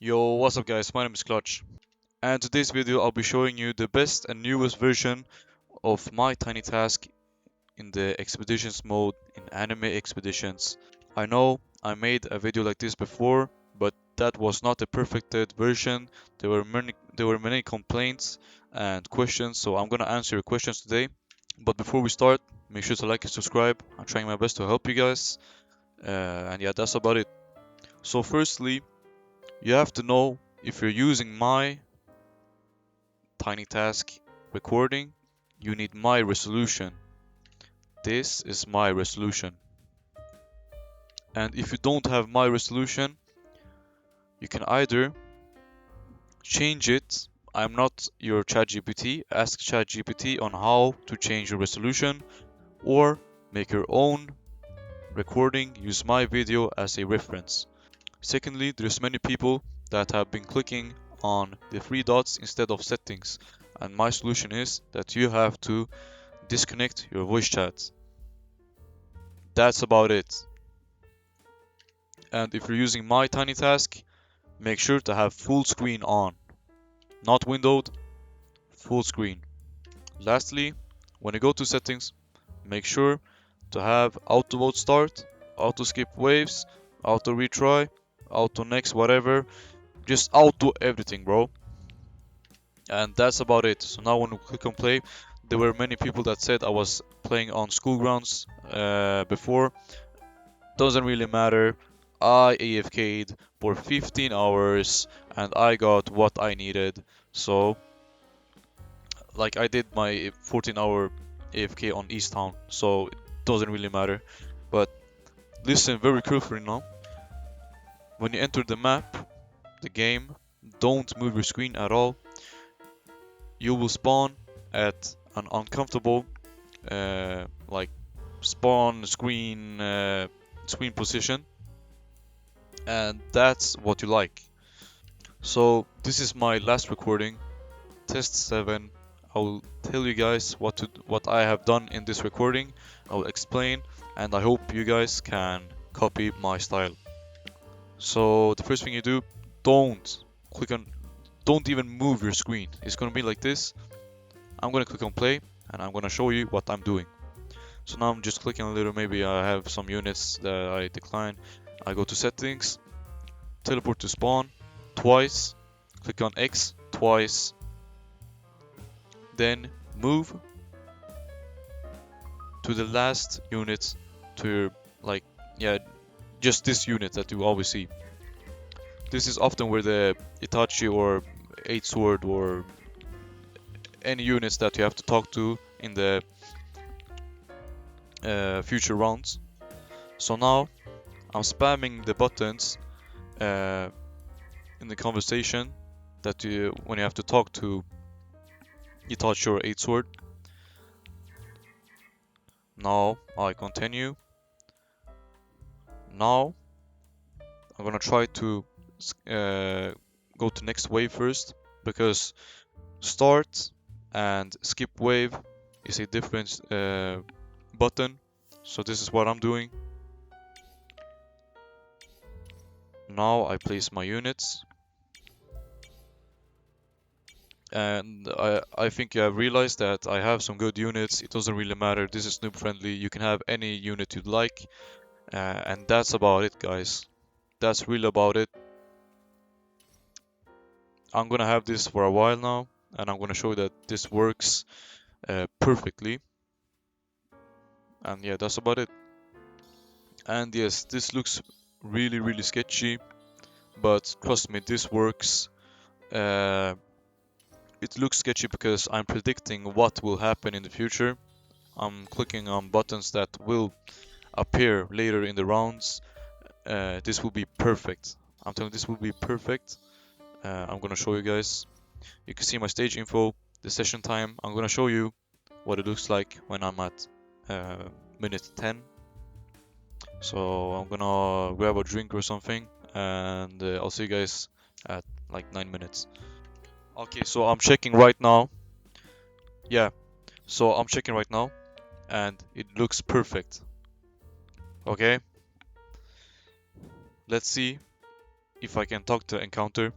Yo, what's up guys, my name is Clutch, and today's video I'll be showing you the best and newest version of my tiny task in the expeditions mode in Anime Expeditions. I know I made a video like this before, but that was not a perfected version. There were many complaints and questions, so I'm gonna answer your questions today. But before we start, make sure to like and subscribe. I'm trying my best to help you guys. And yeah, that's about it. So firstly, you have to know if you're using my tiny task recording, you need my resolution. This is my resolution. And if you don't have my resolution, you can either change it. I'm not your ChatGPT. Ask ChatGPT on how to change your resolution, or make your own recording. Use my video as a reference. Secondly, there's many people that have been clicking on the three dots instead of settings, and my solution is that you have to disconnect your voice chat. That's about it. And if you're using my tiny task, make sure to have full screen on, not windowed, full screen. Lastly, when you go to settings, make sure to have auto vote start, auto skip waves, auto retry, auto next, whatever. Just auto everything, bro. And that's about it. So now when we click on play, there were many people that said I was playing on school grounds before. Doesn't really matter. I AFK'd for 15 hours and I got what I needed. So, like, I did my 14-hour AFK on East Town, so it doesn't really matter. But listen very carefully now. When you enter the map, the game, don't move your screen at all. You will spawn at an uncomfortable, like, spawn screen position, and that's what you like. So this is my last recording, test 7. I will tell you guys what I have done in this recording. I will explain, and I hope you guys can copy my style. So the first thing you do, don't don't even move your screen. It's gonna be like this. I'm gonna click on play, and I'm gonna show you what I'm doing. So now I'm just clicking a little. Maybe I have some units that I decline. I go to settings, teleport to spawn twice, click on X twice, then move to the last unit to your, like, yeah, just this unit that you always see. This is often where the Itachi or 8 sword or any units that you have to talk to in the future rounds. So now I'm spamming the buttons in the conversation that when you have to talk to Itachi or 8 sword. Now I continue. Now I'm gonna try to go to next wave first, because start and skip wave is a different button. So this is what I'm doing. Now I place my units, and I think you have realized that I have some good units. It doesn't really matter. This is noob friendly. You can have any unit you'd like, and that's about it, guys. That's really about it. I'm gonna have this for a while now, and I'm gonna show you that this works perfectly. And yeah, that's about it. And yes, this looks really sketchy, but trust me, this works. It looks sketchy because I'm predicting what will happen in the future. I'm clicking on buttons that will appear later in the rounds. This will be perfect. I'm telling you, this will be perfect. I'm gonna show you guys. You can see my stage info, the session time. I'm gonna show you what it looks like when I'm at minute 10. So I'm gonna grab a drink or something, and I'll see you guys at like 9 minutes. Okay, so I'm checking right now. Yeah, so I'm checking right now, and it looks perfect. Okay, let's see if I can talk to encounter.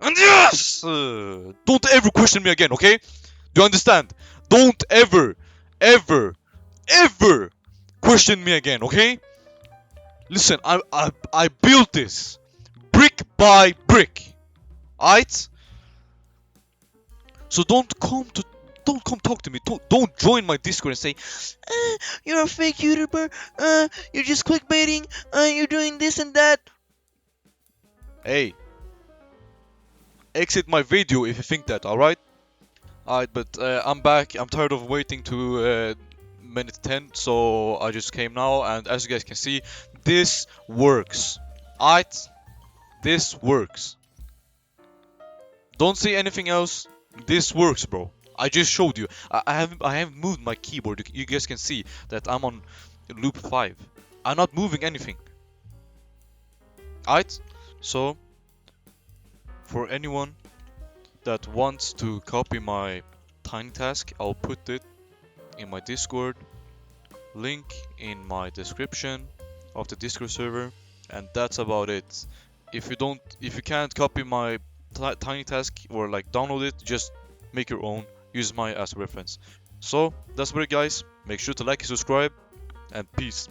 And yes! Don't ever question me again, okay? Do you understand? Don't ever, ever, ever question me again, okay? Listen, I built this brick by brick. Alright? So don't come talk to me. Don't join my Discord and say, you're a fake YouTuber, you're just clickbaiting, you're doing this and that. Hey, exit my video if you think that, alright? Alright, but I'm back. I'm tired of waiting to minute 10, so I just came now, and as you guys can see, this works. Alright? This works. Don't say anything else. This works, bro. I just showed you. I haven't moved my keyboard. You guys can see that I'm on loop 5. I'm not moving anything. Alright? So, for anyone that wants to copy my tiny task, I'll put it in my Discord, link in my description of the Discord server, and that's about it. If you can't copy my tiny task or like download it, just make your own, use my as reference. So that's about it, guys. Make sure to like and subscribe, and peace.